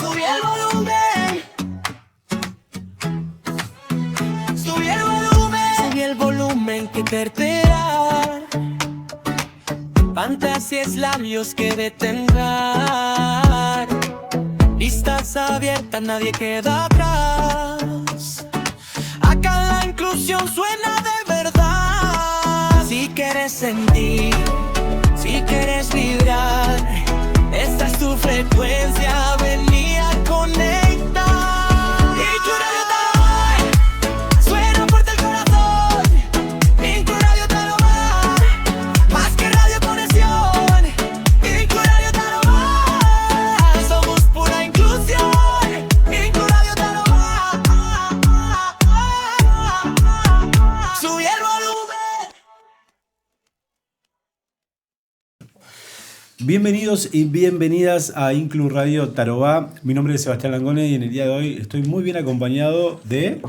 Sube el volumen. Sube el volumen. Sube el volumen que te alterar. Fantasías, labios que detendrán. Listas abiertas, nadie queda atrás. Acá la inclusión suena de verdad. Si quieres sentir, si quieres vibrar, esta es tu frecuencia, vení a conectar. Inclu Radio Taroba, suena fuerte el corazón. Inclu Radio Taroba, más que radio conexión. Inclu Radio Taroba, somos pura inclusión. Inclu Radio Taroba, sube el volumen. Bienvenidos y bienvenidas a Inclu Radio Taroba. Mi nombre es Sebastián Langone y en el día de hoy estoy muy bien acompañado de...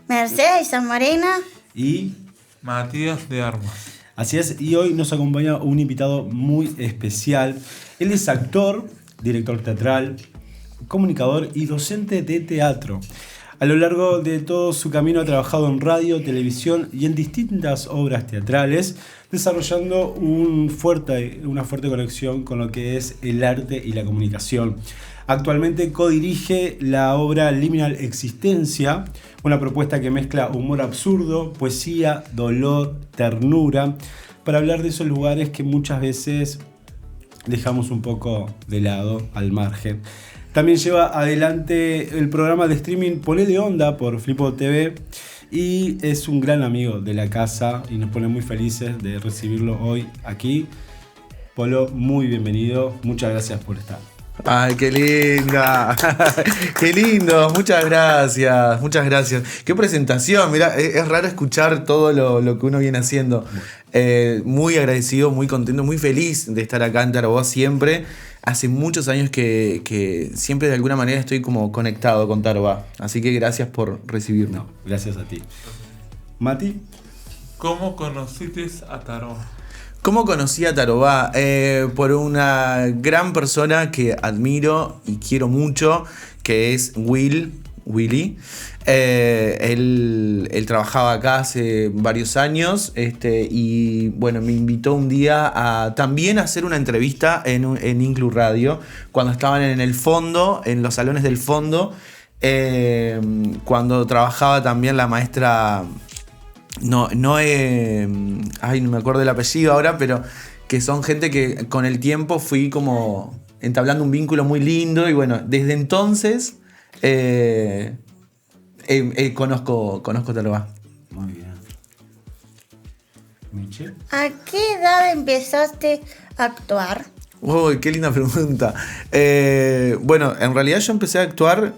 Mercedes San Marina. Y... Matías de Armas. Así es, y hoy nos acompaña un invitado muy especial. Él es actor, director teatral, comunicador y docente de teatro. A lo largo de todo su camino ha trabajado en radio, televisión y en distintas obras teatrales, desarrollando una fuerte conexión con lo que es el arte y la comunicación. Actualmente codirige la obra Liminal Existencia, una propuesta que mezcla humor absurdo, poesía, dolor, ternura, para hablar de esos lugares que muchas veces dejamos un poco de lado, al margen. También lleva adelante el programa de streaming Ponele Onda por Flipo TV y es un gran amigo de la casa y nos pone muy felices de recibirlo hoy aquí. Polo, muy bienvenido, muchas gracias por estar. ¡Ay, qué linda! ¡Qué lindo! Muchas gracias, muchas gracias. ¡Qué presentación! Mirá, es raro escuchar todo lo que uno viene haciendo. Muy agradecido, muy contento, muy feliz de estar acá en Taroba siempre. Hace muchos años que siempre de alguna manera estoy como conectado con Taroba. Así que gracias por recibirme. No, gracias a ti. Mati. ¿Cómo conociste a Taroba? ¿Cómo conocí a Taroba? Por una gran persona que admiro y quiero mucho, que es Willy. Él trabajaba acá hace varios años y bueno, me invitó un día a también hacer una entrevista en Inclu Radio, cuando estaban en el fondo, en los salones del fondo, cuando trabajaba también la maestra... No me acuerdo del apellido ahora, pero que son gente que con el tiempo fui como entablando un vínculo muy lindo y bueno, desde entonces conozco Taroba. Muy bien. Michelle. ¿A qué edad empezaste a actuar? Uy, qué linda pregunta. Bueno, en realidad yo empecé a actuar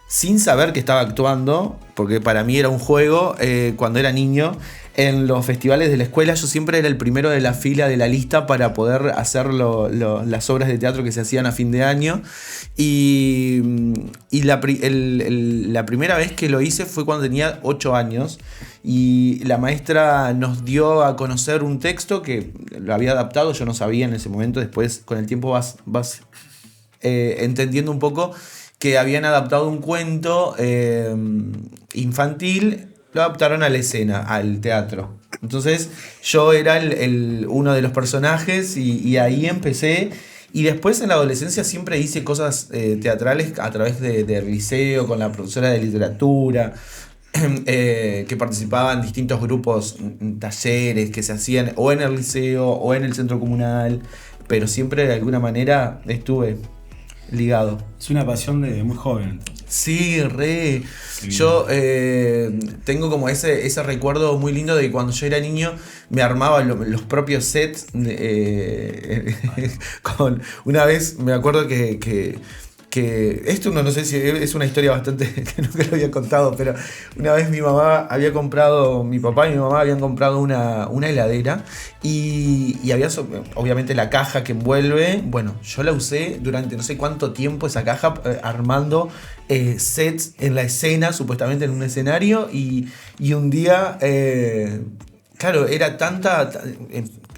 sin saber que estaba actuando, porque para mí era un juego. Cuando era niño, en los festivales de la escuela yo siempre era el primero de la fila de la lista para poder hacer las obras de teatro que se hacían a fin de año. Y la primera vez que lo hice fue cuando tenía 8 años. Y la maestra nos dio a conocer un texto que lo había adaptado, yo no sabía en ese momento. Después con el tiempo vas entendiendo un poco que habían adaptado un cuento infantil, lo adaptaron a la escena, al teatro. Entonces yo era uno de los personajes y ahí empecé. Y después en la adolescencia siempre hice cosas teatrales a través del liceo, con la profesora de literatura, que participaba en distintos grupos, talleres que se hacían o en el liceo o en el centro comunal, pero siempre de alguna manera estuve ligado. Es una pasión de muy joven. Sí, re. Yo tengo como ese recuerdo muy lindo de cuando yo era niño me armaba los propios sets. Una vez me acuerdo que esto no sé si es una historia bastante que nunca lo había contado, pero una vez mi papá y mi mamá habían comprado una heladera y había obviamente la caja que envuelve. Bueno, yo la usé durante no sé cuánto tiempo esa caja armando sets en la escena, supuestamente en un escenario, y un día, claro, era tanta...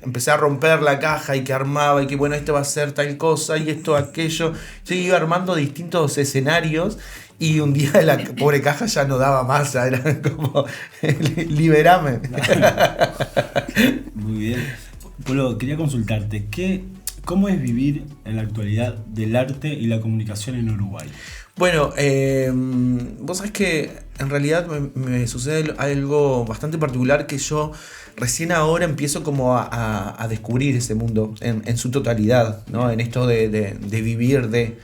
empecé a romper la caja y que armaba y que bueno, esto va a ser tal cosa y esto, aquello. Yo iba armando distintos escenarios y un día la pobre caja ya no daba más, ya era como, liberame. Muy bien. Polo, quería consultarte, ¿cómo es vivir en la actualidad del arte y la comunicación en Uruguay? Bueno, vos sabés que en realidad me sucede algo bastante particular que yo recién ahora empiezo como a descubrir ese mundo en su totalidad, ¿no? En esto de vivir de...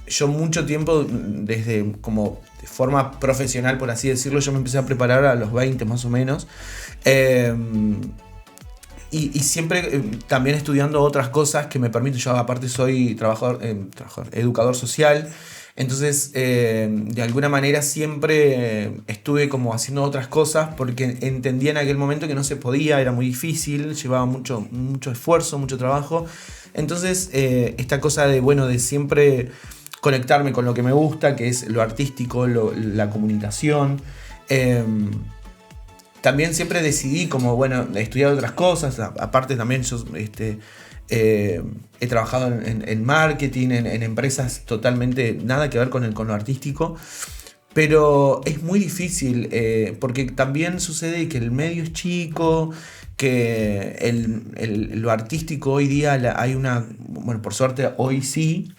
yo mucho tiempo, desde como de forma profesional, por así decirlo, yo me empecé a preparar a los 20 más o menos. Y siempre también estudiando otras cosas que me permiten. Yo aparte soy educador social. Entonces, de alguna manera siempre estuve como haciendo otras cosas porque entendía en aquel momento que no se podía, era muy difícil, llevaba mucho esfuerzo, mucho trabajo. Entonces, esta cosa de siempre conectarme con lo que me gusta, que es lo artístico, la comunicación. También siempre decidí estudiar otras cosas. Aparte también yo he trabajado en marketing, en empresas totalmente nada que ver con lo artístico. Pero es muy difícil porque también sucede que el medio es chico, que lo artístico hoy día hay por suerte hoy sí.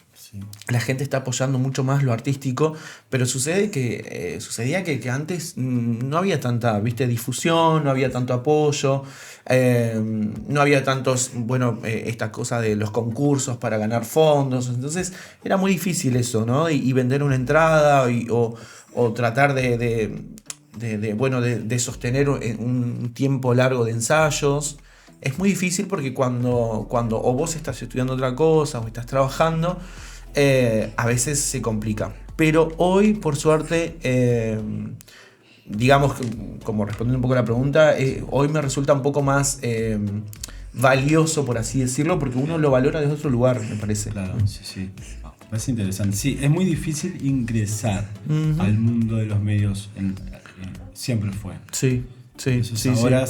La gente está apoyando mucho más lo artístico, pero sucedía que antes no había tanta, difusión, no había tanto apoyo, no había tantos, esta cosa de los concursos para ganar fondos, entonces era muy difícil eso, ¿no? Y vender una entrada o tratar de sostener un tiempo largo de ensayos. Es muy difícil porque cuando o vos estás estudiando otra cosa o estás trabajando, a veces se complica. Pero hoy, por suerte, digamos, como respondiendo un poco a la pregunta, hoy me resulta un poco más valioso, por así decirlo, porque uno lo valora desde otro lugar, me parece. Claro, sí. Me parece interesante. Sí, es muy difícil ingresar al mundo de los medios. Siempre fue. Sí. Ahora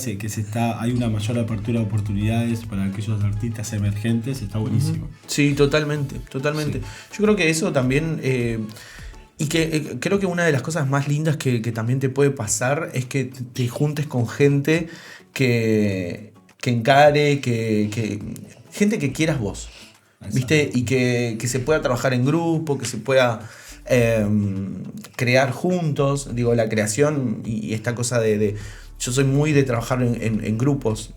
hay una mayor apertura de oportunidades para aquellos artistas emergentes, está buenísimo. Sí, totalmente. Sí. Yo creo que eso también, y que creo que una de las cosas más lindas que también te puede pasar es que te juntes con gente que encare, gente que quieras vos, ¿viste? Y que se pueda trabajar en grupo, que se pueda crear juntos. Digo, la creación y esta cosa yo soy muy de trabajar en grupos.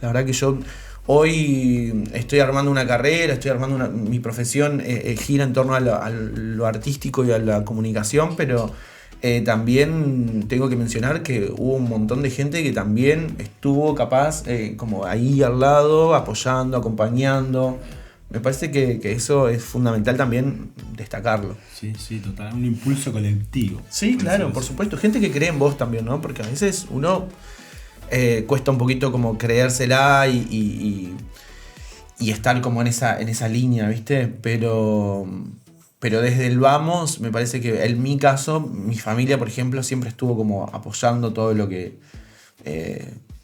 La verdad que yo hoy estoy armando una carrera, mi profesión gira en torno a lo artístico y a la comunicación, pero también tengo que mencionar que hubo un montón de gente que también estuvo capaz como ahí al lado, apoyando, acompañando. Me parece que eso es fundamental también destacarlo. Sí, total. Un impulso colectivo. Sí, claro, por supuesto. Gente que cree en vos también, ¿no? Porque a veces uno cuesta un poquito como creérsela y estar como en esa línea, ¿viste? Pero desde el vamos, me parece que en mi caso, mi familia, por ejemplo, siempre estuvo como apoyando todo lo que...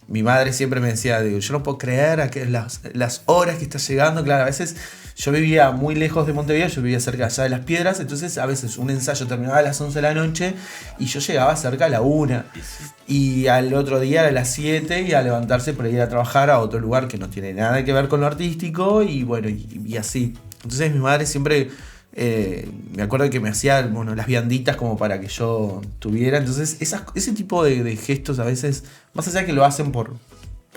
mi madre siempre me decía, yo no puedo creer a que las horas que estás llegando. Claro, a veces yo vivía muy lejos de Montevideo, yo vivía cerca allá de Las Piedras, entonces a veces un ensayo terminaba a las 11 de la noche y yo llegaba cerca a la 1. Y al otro día a las 7 y a levantarse para ir a trabajar a otro lugar que no tiene nada que ver con lo artístico y y así. Entonces mi madre siempre... me acuerdo que me hacía las vianditas como para que yo tuviera. Entonces ese tipo de gestos a veces, más allá que lo hacen por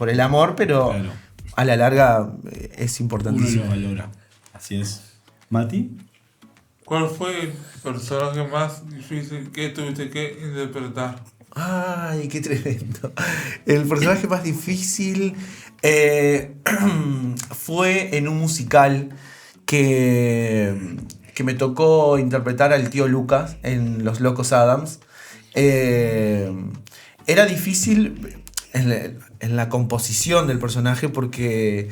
el amor, pero claro, a la larga es importantísimo. Uno lo valora. Así es. ¿Mati? ¿Cuál fue el personaje más difícil que tuviste que interpretar? Ay, qué tremendo. El personaje más difícil fue en un musical que me tocó interpretar al tío Lucas en Los Locos Adams. Era difícil en la composición del personaje porque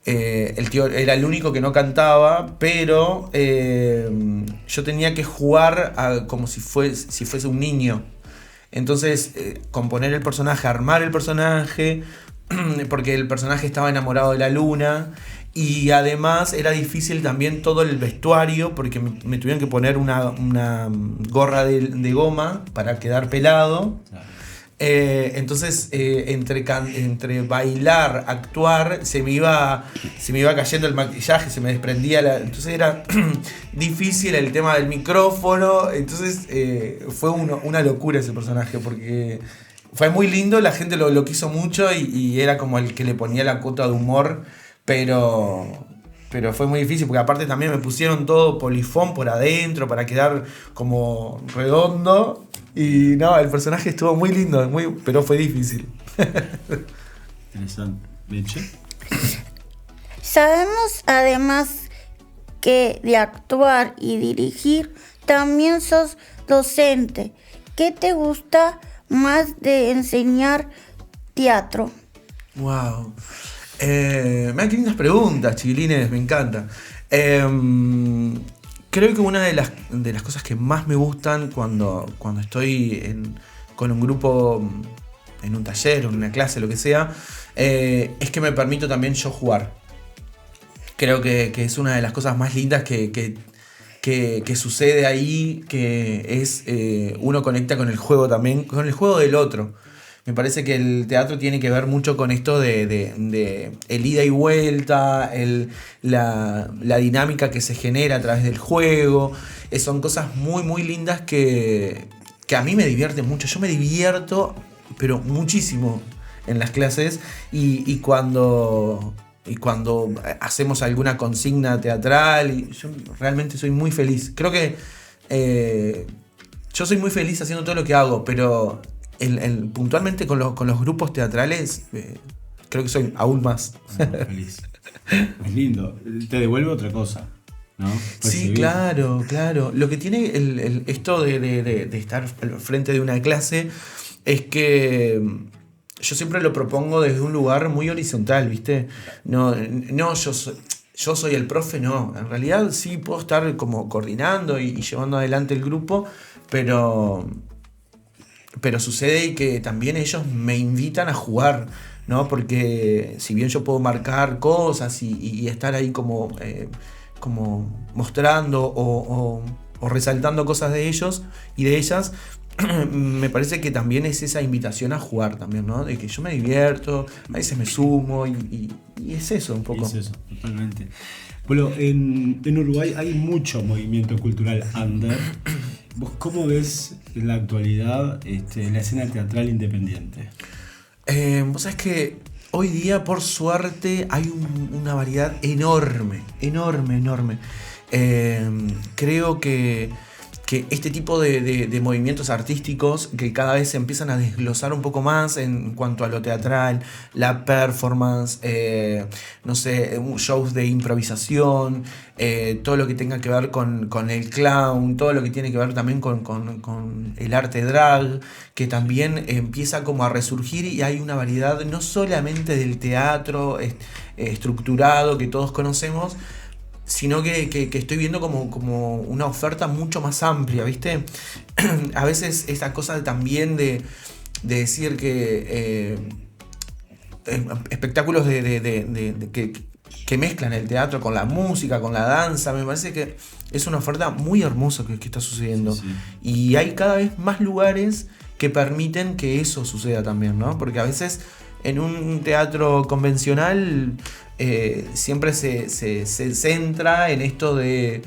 el tío era el único que no cantaba, pero yo tenía que jugar como si fuese un niño. Entonces, componer el personaje, armar el personaje, porque el personaje estaba enamorado de la luna. Y además era difícil también todo el vestuario, porque me tuvieron que poner una gorra de goma para quedar pelado. Claro. Entonces, entre bailar, actuar, se me iba cayendo el maquillaje, se me desprendía entonces era difícil el tema del micrófono. Entonces fue una locura ese personaje, porque fue muy lindo, la gente lo quiso mucho y era como el que le ponía la cuota de humor, pero fue muy difícil, porque aparte también me pusieron todo polifón por adentro para quedar como redondo. Y no, el personaje estuvo muy lindo, pero fue difícil. Interesante. ¿Meche? Sabemos además que de actuar y dirigir también sos docente. ¿Qué te gusta más de enseñar teatro? Wow. Qué lindas preguntas, chiquilines, me encanta. Creo que una de las cosas que más me gustan cuando estoy con un grupo, en un taller, en una clase, lo que sea, es que me permito también yo jugar. Creo que es una de las cosas más lindas que sucede ahí, que es uno conecta con el juego también, con el juego del otro. Me parece que el teatro tiene que ver mucho con esto de el ida y vuelta, la dinámica que se genera a través del juego. Son cosas muy, muy lindas que a mí me divierten mucho. Yo me divierto, pero muchísimo en las clases. Y cuando hacemos alguna consigna teatral, yo realmente soy muy feliz. Creo que yo soy muy feliz haciendo todo lo que hago, pero puntualmente con los grupos teatrales, creo que soy aún más. Feliz. Es lindo. Te devuelve otra cosa, ¿no? Sí, claro. Lo que tiene esto de estar al frente de una clase es que yo siempre lo propongo desde un lugar muy horizontal, ¿viste? No, yo soy el profe, no. En realidad sí puedo estar como coordinando y llevando adelante el grupo, pero sucede que también ellos me invitan a jugar, ¿no? Porque si bien yo puedo marcar cosas y estar ahí como mostrando o resaltando cosas de ellos y de ellas, me parece que también es esa invitación a jugar también, ¿no? De que yo me divierto, a veces me sumo y es eso un poco. Es eso, totalmente. Bueno, en Uruguay hay mucho movimiento cultural under. ¿Vos cómo ves en la actualidad la escena teatral independiente? Vos sabés que hoy día, por suerte, hay una variedad enorme. Creo que este tipo de movimientos artísticos que cada vez se empiezan a desglosar un poco más en cuanto a lo teatral, la performance, shows de improvisación, todo lo que tenga que ver con el clown, todo lo que tiene que ver también con el arte drag, que también empieza como a resurgir, y hay una variedad no solamente del teatro estructurado que todos conocemos, sino que estoy viendo como una oferta mucho más amplia, ¿viste? A veces esta cosa también de decir que espectáculos que mezclan el teatro con la música, con la danza, me parece que es una oferta muy hermosa que está sucediendo. Sí. Y hay cada vez más lugares que permiten que eso suceda también, ¿no? Porque a veces en un teatro convencional siempre se centra en esto de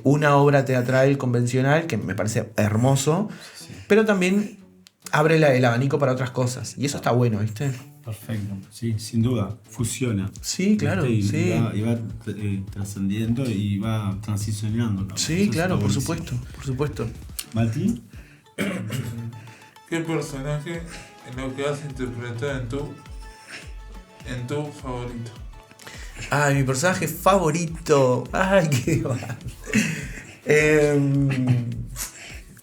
una obra teatral convencional, que me parece hermoso, Sí. pero también abre el abanico para otras cosas. Y eso está bueno, ¿viste? Perfecto, sí, sin duda, fusiona. Sí, claro, ¿Viste? sí. Y va trascendiendo y va transicionando, ¿no? Sí, Eso claro, está por buenísimo. supuesto. ¿Mati? ¿Qué personaje en lo que has interpretado en tu favorito? Ay, mi personaje favorito. Ay, qué mal.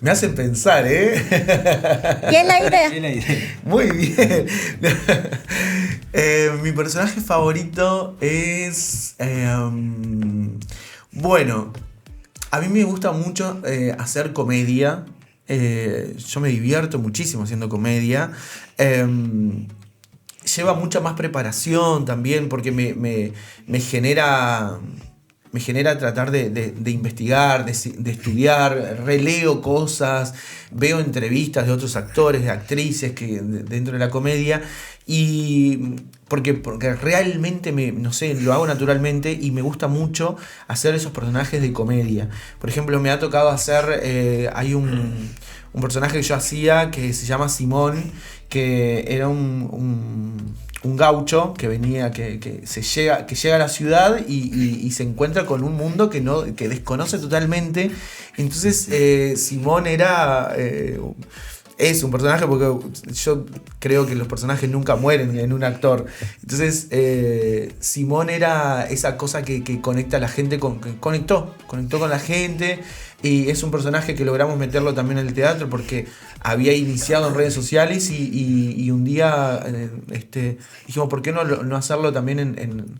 Me hacen pensar, ¿eh? ¿Y es la idea? Es la idea. Muy bien. Mi personaje favorito es... bueno, a mí me gusta mucho hacer comedia. Yo me divierto muchísimo haciendo comedia. Lleva mucha más preparación también porque me genera tratar de investigar, de estudiar, releo cosas, veo entrevistas de otros actores, de actrices dentro de la comedia, y porque realmente no sé, lo hago naturalmente y me gusta mucho hacer esos personajes de comedia. Por ejemplo, me ha tocado hacer, hay un personaje que yo hacía que se llama Simón, que era un gaucho que venía, que llega a la ciudad y se encuentra con un mundo que desconoce totalmente. Entonces Simón es un personaje, porque yo creo que los personajes nunca mueren en un actor. Entonces Simón era esa cosa que conecta a la gente, que conectó con la gente. Y es un personaje que logramos meterlo también en el teatro porque había iniciado en redes sociales y un día dijimos, ¿por qué no hacerlo también en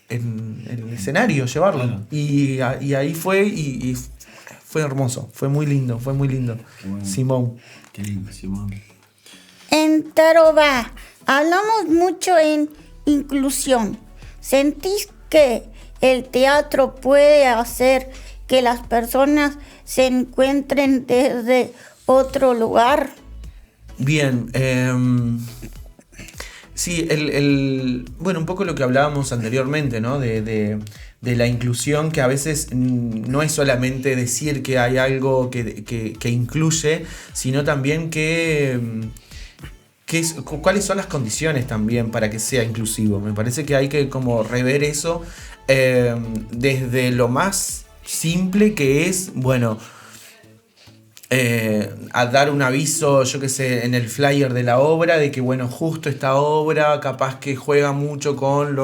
el escenario, llevarlo? Claro. Y ahí fue y fue hermoso, fue muy lindo. Bueno. Simón. Qué lindo, Simón. En Taroba hablamos mucho en inclusión. ¿Sentís que el teatro puede hacer que las personas se encuentren desde otro lugar? Bien, sí, bueno, un poco lo que hablábamos anteriormente, ¿no? De la inclusión, que a veces no es solamente decir que hay algo que incluye, sino también cuáles son las condiciones también para que sea inclusivo. Me parece que hay que como rever eso desde lo más simple, que es, bueno, a dar un aviso, yo qué sé, en el flyer de la obra, de que, bueno, justo esta obra capaz que juega mucho con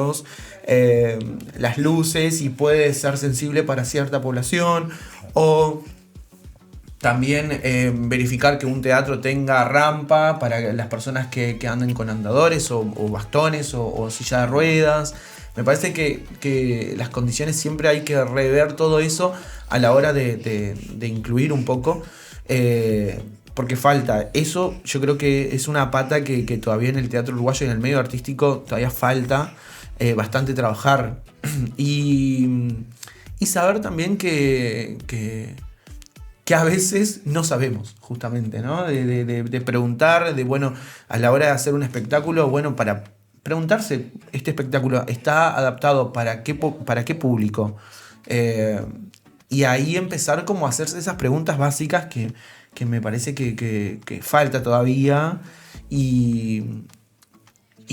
las luces y puede ser sensible para cierta población, o también verificar que un teatro tenga rampa para las personas que anden con andadores o bastones o silla de ruedas. Me parece que las condiciones siempre hay que rever todo eso a la hora de incluir un poco, porque falta. Eso yo creo que es una pata que todavía en el teatro uruguayo y en el medio artístico todavía falta bastante trabajar. Y saber también que a veces no sabemos, justamente, ¿no? De preguntar, bueno, a la hora de hacer un espectáculo, bueno, para preguntarse, ¿este espectáculo está adaptado para qué público? Y ahí empezar como a hacerse esas preguntas básicas que me parece que falta todavía, y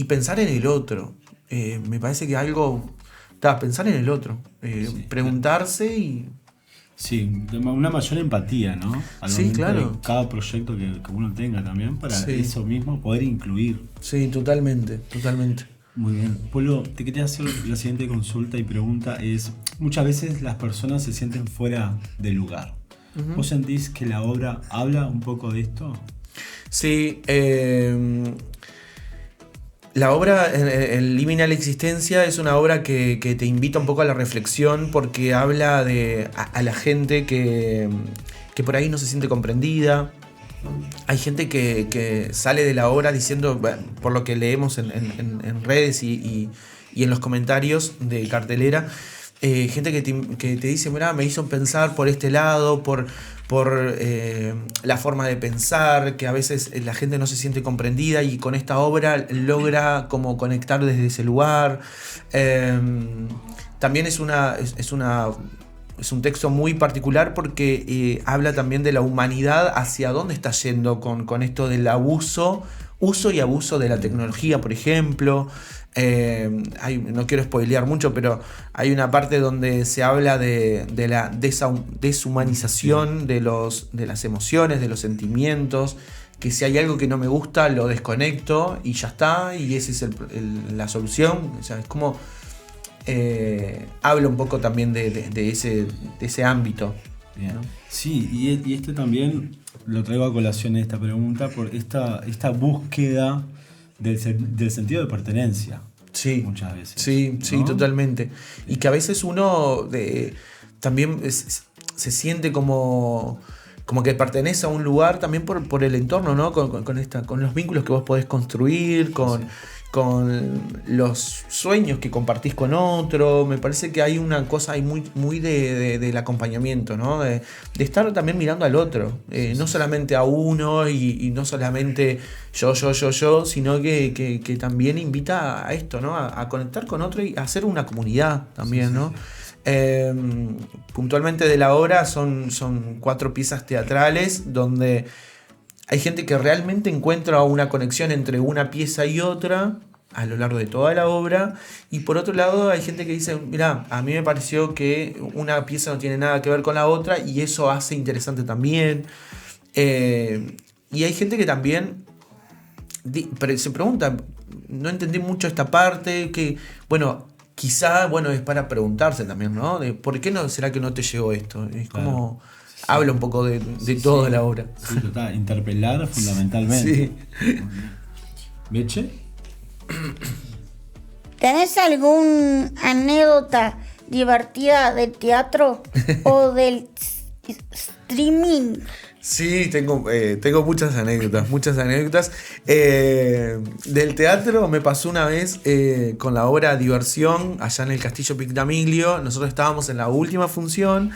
pensar en el otro. Me parece que pensar en el otro, Sí. preguntarse y... Sí, una mayor empatía, ¿no? Al Sí, momento claro. de cada proyecto que uno tenga también, para Sí. eso mismo poder incluir. Sí, totalmente. Muy bien. Polo, te quería hacer la siguiente consulta y pregunta es, muchas veces las personas se sienten fuera de lugar. Ujú. ¿Vos sentís que la obra habla un poco de esto? Sí, la obra Elimina la Existencia es una obra que te invita un poco a la reflexión, porque habla a la gente que por ahí no se siente comprendida. Hay gente que sale de la obra diciendo, por lo que leemos en redes y en los comentarios de cartelera, gente que te dice, mirá, me hizo pensar por este lado, por la forma de pensar, que a veces la gente no se siente comprendida, y con esta obra logra como conectar desde ese lugar. También es un texto muy particular porque habla también de la humanidad, hacia dónde está yendo con esto del uso y abuso de la tecnología, por ejemplo. No quiero spoilear mucho, pero hay una parte donde se habla de la deshumanización de las emociones, de los sentimientos, que si hay algo que no me gusta lo desconecto y ya está, y esa es la solución. O sea, es como habla un poco también de ese ámbito. Bien. ¿No? Sí, y este también lo traigo a colación esta pregunta por esta búsqueda del sentido de pertenencia. Sí, muchas veces. Sí, ¿no? sí, totalmente. Y que a veces uno también se siente como como que pertenece a un lugar también por el entorno, ¿no? Con los vínculos que vos podés construir, con los sueños que compartís con otro. Me parece que hay una cosa ahí muy del acompañamiento, ¿no? De estar también mirando al otro, no solamente a uno y no solamente yo, sino que también invita a esto, ¿no? A conectar con otro y a hacer una comunidad también, ¿no? Puntualmente de la obra son 4 piezas teatrales donde hay gente que realmente encuentra una conexión entre una pieza y otra a lo largo de toda la obra, y por otro lado hay gente que dice, mirá, a mí me pareció que una pieza no tiene nada que ver con la otra y eso hace interesante también. Y hay gente que también se pregunta, no entendí mucho esta parte, que bueno, quizá es para preguntarse también, ¿no? De ¿por qué no será que no te llegó esto? Es como habla un poco de toda la obra. Sí, total, interpelar fundamentalmente. Sí. ¿Meche? ¿Tenés alguna anécdota divertida del teatro o del streaming? Sí, tengo muchas anécdotas. Del teatro me pasó una vez con la obra Diversión, allá en el Castillo Pictamilio. Nosotros estábamos en la última función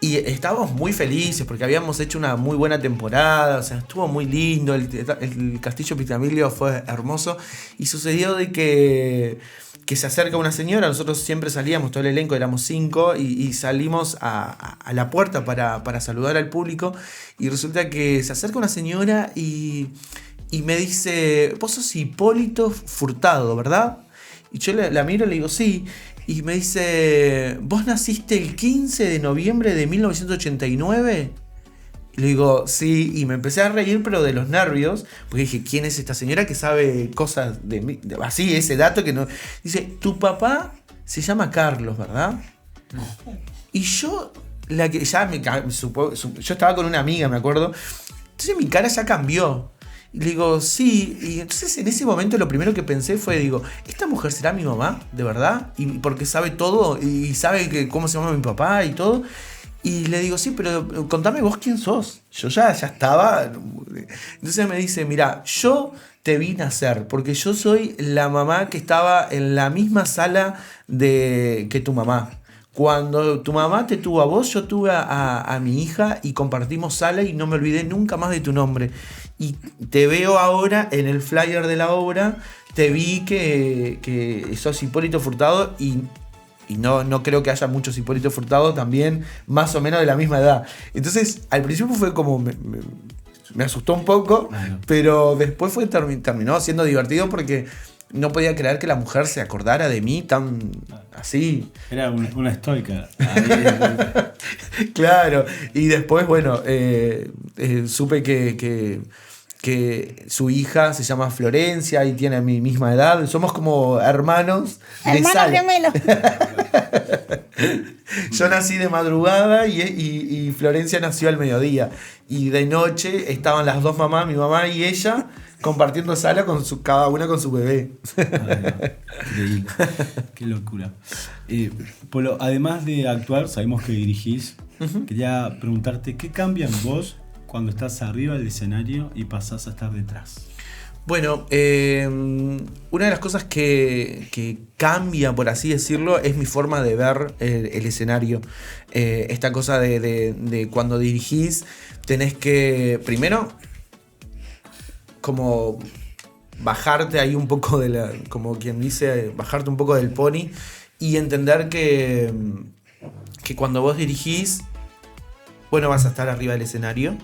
y estábamos muy felices porque habíamos hecho una muy buena temporada, o sea, estuvo muy lindo, el Castillo Pictamilio fue hermoso, y sucedió de que se acerca una señora. Nosotros siempre salíamos, todo el elenco, éramos 5, y salimos a la puerta para saludar al público, y resulta que se acerca una señora y me dice, vos sos Hipólito Furtado, ¿verdad? Y yo la miro y le digo, sí. Y me dice, ¿vos naciste el 15 de noviembre de 1989? Y le digo, sí, y me empecé a reír, pero de los nervios, porque dije, ¿quién es esta señora que sabe cosas de mí? Así, ese dato que no... Dice, tu papá se llama Carlos, ¿verdad? Y yo, yo estaba con una amiga, me acuerdo, entonces mi cara ya cambió. Y le digo, sí, y entonces en ese momento lo primero que pensé fue, digo, ¿esta mujer será mi mamá, de verdad? Y porque sabe todo, y sabe cómo se llama mi papá y todo. Y le digo, sí, pero contame vos quién sos. Yo ya estaba. Entonces me dice, mira, yo te vi nacer, porque yo soy la mamá que estaba en la misma sala que tu mamá. Cuando tu mamá te tuvo a vos, yo tuve a mi hija y compartimos sala y no me olvidé nunca más de tu nombre. Y te veo ahora en el flyer de la obra, te vi que sos Hipólito Furtado y no creo que haya muchos Hipólito Furtado también más o menos de la misma edad. Entonces al principio fue como... Me asustó un poco, bueno, pero después terminó siendo divertido porque no podía creer que la mujer se acordara de mí tan así. Era una estoica. Claro, y después, bueno, supe que su hija se llama Florencia y tiene mi misma edad. Somos como hermanos de sala. Gemelos. Yo nací de madrugada y Florencia nació al mediodía. Y de noche estaban las dos mamás, mi mamá y ella, compartiendo sala cada una con su bebé. Increíble. Qué locura. Polo, además de actuar, sabemos que dirigís. Quería preguntarte, ¿qué cambia en vos cuando estás arriba del escenario y pasás a estar detrás? Bueno, una de las cosas que cambia, por así decirlo, es mi forma de ver el escenario. Esta cosa de cuando dirigís, tenés que, primero, como bajarte ahí un poco como quien dice, bajarte un poco del pony y entender que cuando vos dirigís, bueno, vas a estar arriba del escenario.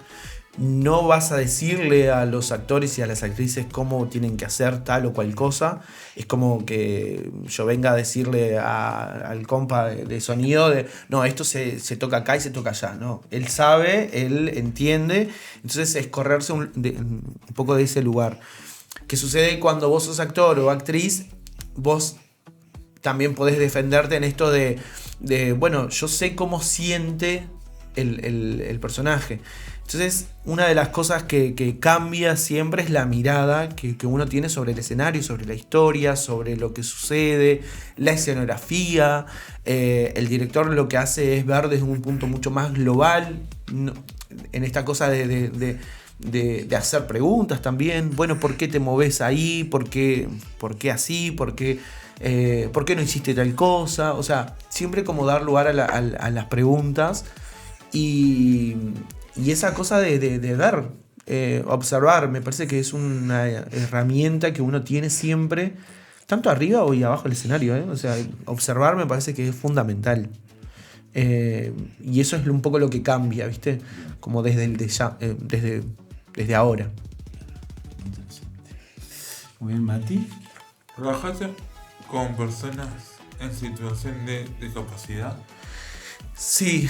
No vas a decirle a los actores y a las actrices cómo tienen que hacer tal o cual cosa. Es como que yo venga a decirle al compa de sonido no, esto se toca acá y se toca allá. No, él sabe, él entiende. Entonces es correrse un poco de ese lugar. ¿Qué sucede cuando vos sos actor o actriz? Vos también podés defenderte en esto de bueno, yo sé cómo siente el personaje. Entonces, una de las cosas que cambia siempre es la mirada que uno tiene sobre el escenario, sobre la historia, sobre lo que sucede, la escenografía. El director lo que hace es ver desde un punto mucho más global, en esta cosa de hacer preguntas también. Bueno, ¿por qué te moves ahí? ¿Por qué así? ¿Por qué no hiciste tal cosa? O sea, siempre como dar lugar a las preguntas y esa cosa de ver, observar, me parece que es una herramienta que uno tiene siempre, tanto arriba y abajo del escenario. O sea, observar me parece que es fundamental. Y eso es un poco lo que cambia, ¿viste? Como desde ahora. Muy bien, Mati. ¿Trabajaste con personas en situación de discapacidad? Sí,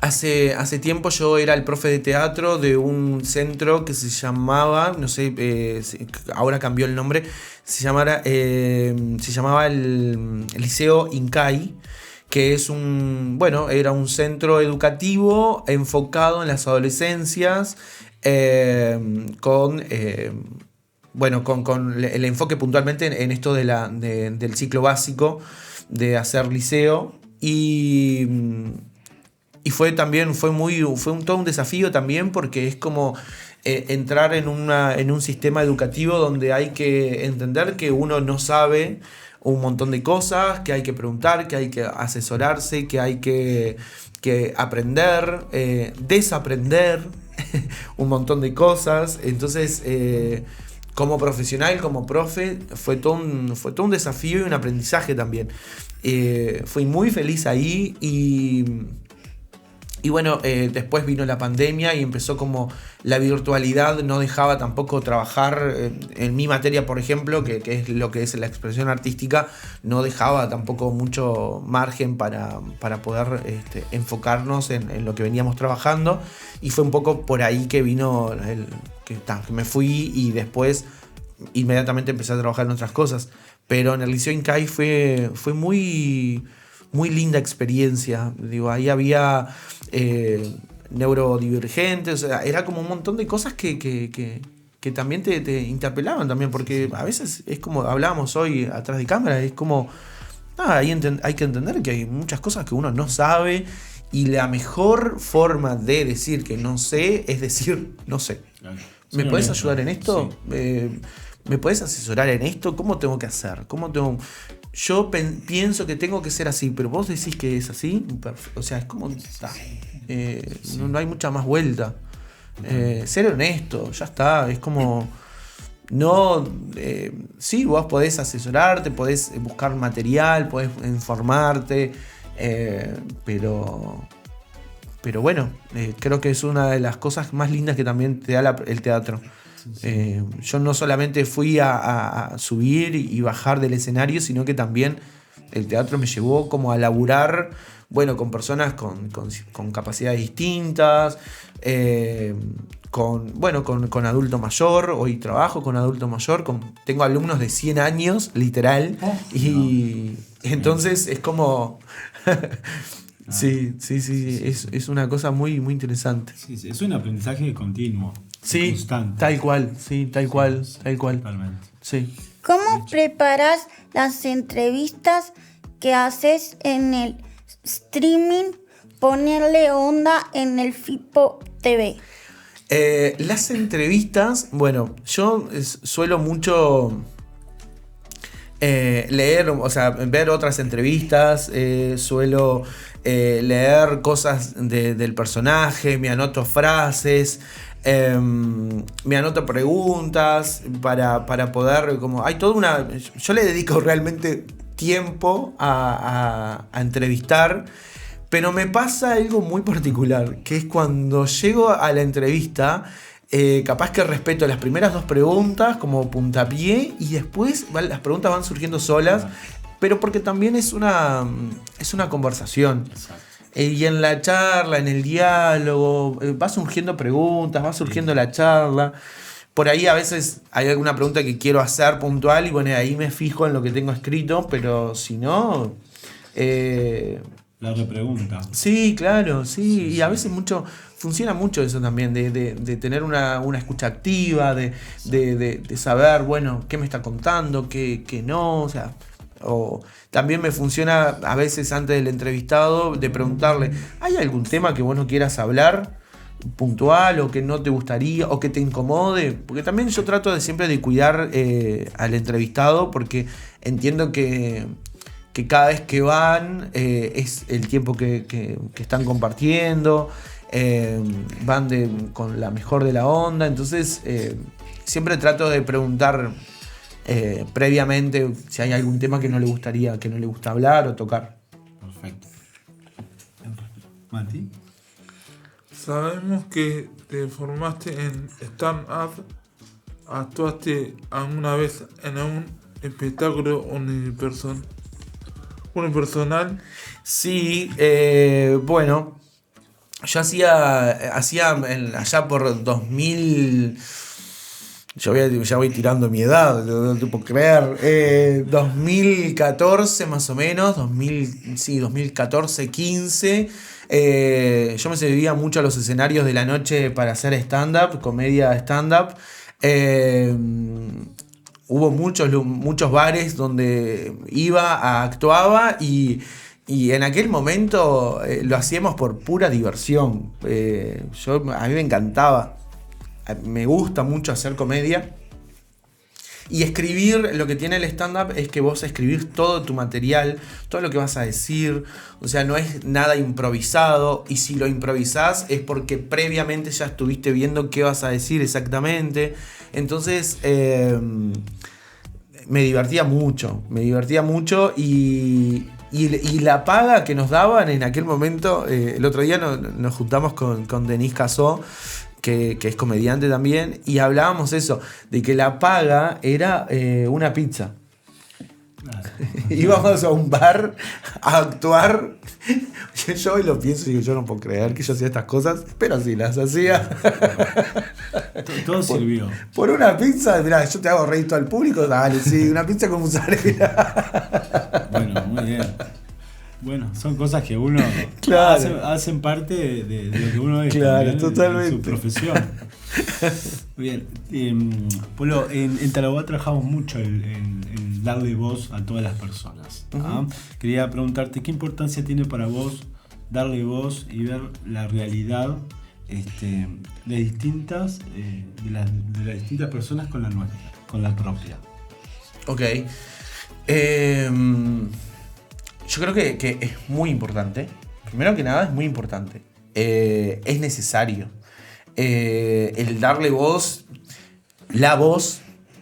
hace tiempo yo era el profe de teatro de un centro que se llamaba, no sé, ahora cambió el nombre, se llamaba el Liceo Incai, que es era un centro educativo enfocado en las adolescencias, con el enfoque puntualmente en esto del ciclo básico de hacer liceo. Y fue todo un desafío también, porque es como entrar en un sistema educativo donde hay que entender que uno no sabe un montón de cosas, que hay que preguntar, que hay que asesorarse, que hay que aprender, desaprender un montón de cosas. Entonces, como profesional, como profe, fue todo un desafío y un aprendizaje también. Fui muy feliz ahí y bueno, después vino la pandemia y empezó como la virtualidad, no dejaba tampoco trabajar en mi materia, por ejemplo, que es lo que es la expresión artística, no dejaba tampoco mucho margen para poder enfocarnos en lo que veníamos trabajando, y fue un poco por ahí que vino que me fui y después inmediatamente empecé a trabajar en otras cosas. Pero en el Liceo Incai fue muy, muy linda experiencia. Digo, ahí había neurodivergentes, o sea, era como un montón de cosas que también te interpelaban también, porque a veces es como hablábamos hoy atrás de cámara, es como hay que entender que hay muchas cosas que uno no sabe, y la mejor forma de decir que no sé es decir no sé. Claro. ¿Me puedes ayudar en esto? Sí. ¿Me puedes asesorar en esto? ¿Cómo tengo que hacer? Yo pienso que tengo que ser así, pero vos decís que es así. O sea, es como está. No hay mucha más vuelta. Ser honesto, ya está. Es como no. Sí, vos podés asesorarte, podés buscar material, podés informarte, pero bueno, creo que es una de las cosas más lindas que también te da el teatro. Yo no solamente fui a subir y bajar del escenario, sino que también el teatro me llevó como a laburar, bueno, con personas con capacidades distintas, con adulto mayor. Hoy trabajo con adulto mayor, tengo alumnos de 100 años, literal, y entonces es como... Sí, es una cosa muy, muy interesante. Sí, es un aprendizaje continuo. Sí, constante. tal cual. Totalmente. Sí. ¿Cómo preparas las entrevistas que haces en el streaming? Ponerle onda en el FIPO TV. Las entrevistas, bueno, yo suelo mucho leer, o sea, ver otras entrevistas, suelo leer cosas del personaje, me anoto frases, me anoto preguntas para poder, como hay toda una... Yo le dedico realmente tiempo a entrevistar, pero me pasa algo muy particular, que es cuando llego a la entrevista, capaz que respeto las primeras 2 preguntas como puntapié, y después las preguntas van surgiendo solas, pero porque también es una conversación. Y en la charla, en el diálogo, va surgiendo preguntas, va surgiendo la charla. Por ahí a veces hay alguna pregunta que quiero hacer puntual y bueno, ahí me fijo en lo que tengo escrito, pero si no... La repregunta. Sí, claro, sí. Y a veces funciona mucho eso también, de tener una escucha activa, de saber, bueno, qué me está contando, qué no, o sea. O también me funciona a veces antes del entrevistado de preguntarle, ¿hay algún tema que vos no quieras hablar puntual o que no te gustaría o que te incomode? Porque también yo trato de siempre de cuidar al entrevistado, porque entiendo que cada vez que van es el tiempo que están compartiendo, van con la mejor de la onda, entonces siempre trato de preguntar previamente si hay algún tema que no le gusta hablar o tocar. Perfecto. Mati. Sabemos que te formaste en stand-up. ¿Actuaste alguna vez en un espectáculo unipersonal? Sí, bueno, yo hacía allá por 2000, ya voy tirando mi edad, no te puedo creer, 2014 más o menos, 2014, 15, yo me subía mucho a los escenarios de la noche para hacer stand-up, comedia stand-up. Hubo muchos bares donde actuaba y en aquel momento lo hacíamos por pura diversión. A mí me encantaba, me gusta mucho hacer comedia. Y escribir, lo que tiene el stand-up es que vos escribís todo tu material, todo lo que vas a decir, o sea, no es nada improvisado, y si lo improvisás es porque previamente ya estuviste viendo qué vas a decir exactamente. Entonces me divertía mucho y la paga que nos daban en aquel momento, el otro día nos juntamos con Denise Casó, que es comediante también, y hablábamos eso, de que la paga era una pizza. Claro. Íbamos a un bar a actuar. Yo hoy lo pienso y digo, yo no puedo creer que yo hacía estas cosas, pero sí las hacía. Todo sirvió. Por una pizza, mirá, yo te hago reír todo al público, dale, sí, una pizza con mozzarella. Bueno, muy bien. Bueno, son cosas que uno Claro. hacen parte de lo que uno es. Claro, también, totalmente. de su profesión. Muy bien. Polo, en Taraguá trabajamos mucho en darle voz a todas las personas. Uh-huh. Quería preguntarte, ¿qué importancia tiene para vos darle voz y ver la realidad de distintas de las distintas personas con la nuestra, con la propia? Ok. Yo creo que es muy importante. Primero que nada, es muy importante. Es necesario. El darle voz, la voz,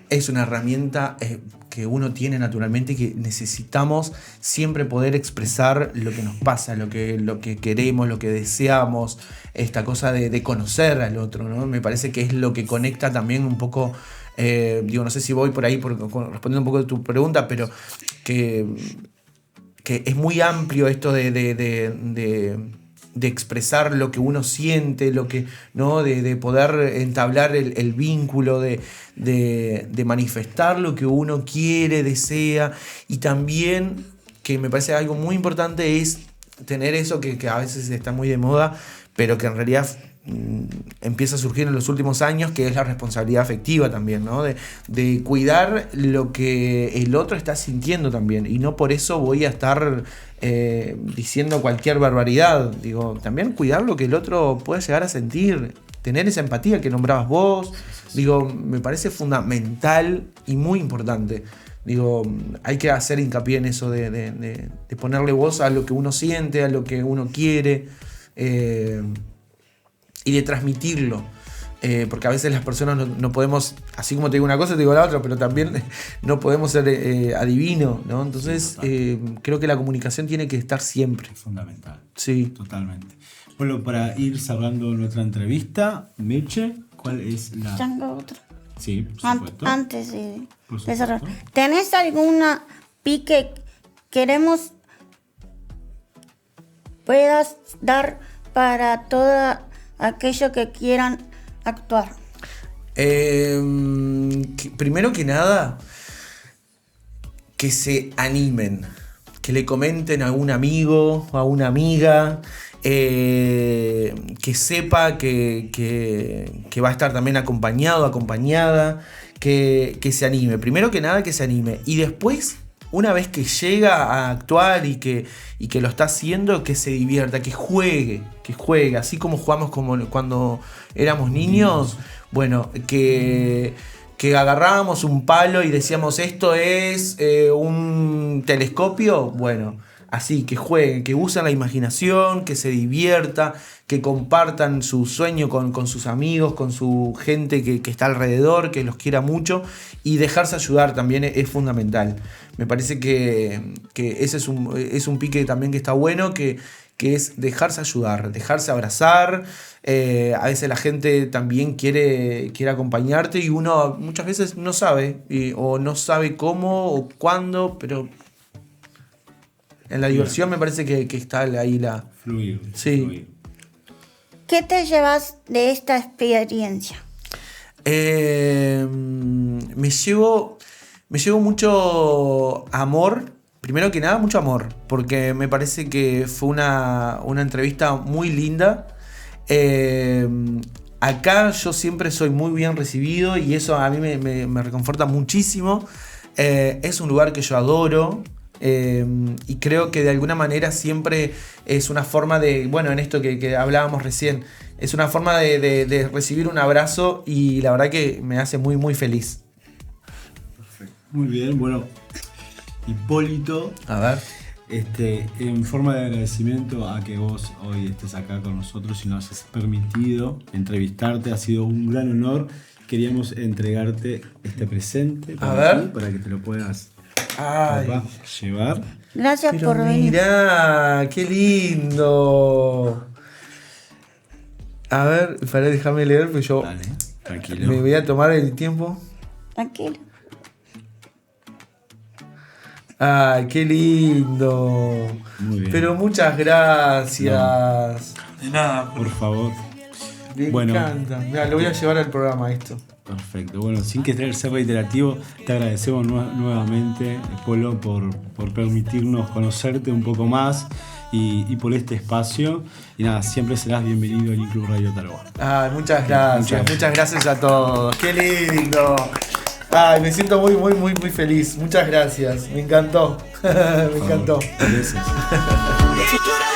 es una herramienta que uno tiene naturalmente y que necesitamos siempre poder expresar lo que nos pasa, lo que queremos, lo que deseamos, esta cosa de conocer al otro, ¿no? Me parece que es lo que conecta también un poco, no sé si voy por ahí respondiendo un poco de tu pregunta, pero que es muy amplio esto de expresar lo que uno siente, ¿no? de poder entablar el vínculo, de manifestar lo que uno quiere, desea, y también, que me parece algo muy importante, es tener eso que a veces está muy de moda, pero que en realidad empieza a surgir en los últimos años, que es la responsabilidad afectiva también, ¿no? De cuidar lo que el otro está sintiendo también, y no por eso voy a estar diciendo cualquier barbaridad. Digo, también cuidar lo que el otro puede llegar a sentir, tener esa empatía que nombrabas vos. Digo, me parece fundamental y muy importante. Digo, hay que hacer hincapié en eso de ponerle voz a lo que uno siente, a lo que uno quiere, y de transmitirlo, porque a veces las personas no podemos, así como te digo una cosa, te digo la otra, pero también no podemos ser adivinos, ¿no? Entonces creo que la comunicación tiene que estar siempre. Fundamental. Sí. Totalmente. Bueno, para ir cerrando nuestra entrevista, Meche, ¿cuál es la...? Tengo otro. Sí, por supuesto. Antes de Por cerrar. supuesto. ¿Tenés alguna pique queremos puedas dar para toda aquellos que quieran actuar? Primero que nada, que se animen. que le comenten a un amigo o a una amiga, que sepa que va a estar también acompañado, acompañada, que se anime. Primero que nada, que se anime. Y después, una vez que llega a actuar y que lo está haciendo, que se divierta, que juegue, así como jugamos como cuando éramos niños. Bueno, que agarrábamos un palo y decíamos, esto es un telescopio. Bueno, así, que jueguen, que usen la imaginación, que se divierta, que compartan su sueño con sus amigos, con su gente que está alrededor, que los quiera mucho, y dejarse ayudar también es fundamental. Me parece que ese es un pique también que está bueno, que es dejarse ayudar, dejarse abrazar. A veces la gente también quiere acompañarte y uno muchas veces no sabe, o no sabe cómo o cuándo, pero en la diversión me parece que está ahí la... Fluir. Sí. Fluir. ¿Qué te llevas de esta experiencia? Me llevo mucho amor. Primero que nada, mucho amor, porque me parece que fue una entrevista muy linda. Acá yo siempre soy muy bien recibido y eso a mí me reconforta muchísimo. Es un lugar que yo adoro. Y creo que de alguna manera siempre es una forma de, bueno, en esto que hablábamos recién, es una forma de recibir un abrazo y la verdad que me hace muy muy feliz. Muy bien, bueno, Hipólito, A ver. en forma de agradecimiento a que vos hoy estés acá con nosotros y nos has permitido entrevistarte, ha sido un gran honor. Queríamos entregarte este presente A ver. ti, para que te lo puedas Ay, llevar. Gracias pero por venir. mirá, qué lindo. A ver, déjame leer, porque yo Dale, tranquilo. me voy a tomar el tiempo. Tranquilo. Ay, qué lindo. Muy bien. Pero muchas gracias. De nada, Por favor. Me Bueno. encanta. Mirá, lo voy a llevar al programa esto. Perfecto. Bueno, sin que ser reiterativo, te agradecemos nuevamente, Polo, por permitirnos conocerte un poco más y por este espacio. Y nada, siempre serás bienvenido al Club Radio Taroba. Ay, muchas gracias. Muchas gracias a todos. Qué lindo. Ay, me siento muy, muy, muy, muy feliz. Muchas gracias. Me encantó. Me encantó. Gracias. Si tú eres